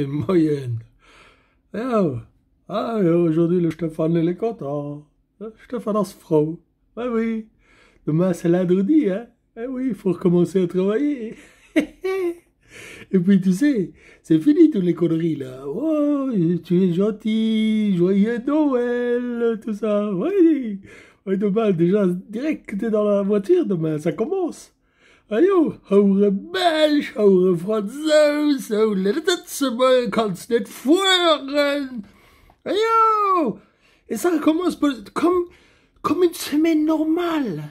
Moyenne. Ja, ja, aujourd'hui, le Stéphane, il est content. Stéphane a ce front. Ah oui, demain, c'est lundi, hein. Eh oui, il faut recommencer à travailler. Et puis, tu sais, c'est fini toutes les conneries, là. Oh, tu es gentil, joyeux Noël, tout ça. Oui, oui, demain, déjà, direct que t'es dans la voiture, demain, ça commence. Ajo, houre Belsch, houre Franzos, oh, letzte Mal kannst nicht fahren. Ajo, et ça commence comme une semaine normale.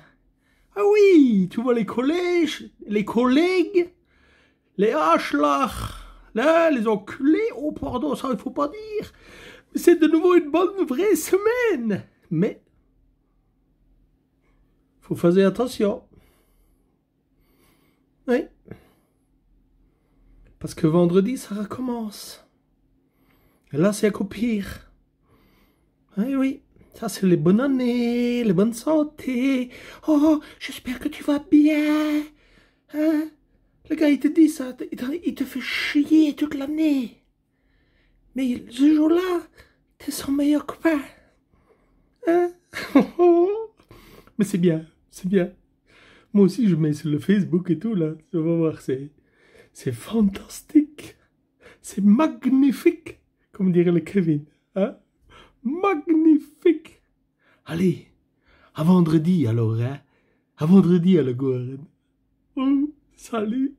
Ah oui, tu vois les collèges, les collègues, les Arschlach, là, les enculés, oh pardon, ça il faut pas dire. C'est de nouveau une bonne vraie semaine. Mais, faut faire attention. Oui. Parce que vendredi, ça recommence. Et là, c'est encore pire. Oui, oui. Ça, c'est les bonnes années, les bonnes santé. Oh, j'espère que tu vas bien. Hein? Le gars, il te dit ça. Il te fait chier toute l'année. Mais ce jour-là, t'es son meilleur copain. Hein? Mais c'est bien, c'est bien. Moi aussi, je mets sur le Facebook et tout, là. Tu vas voir, c'est fantastique. C'est magnifique, comme dirait le Kevin. Hein? Magnifique. Allez, à vendredi alors, hein? À vendredi, à la Goren. Oh, salut.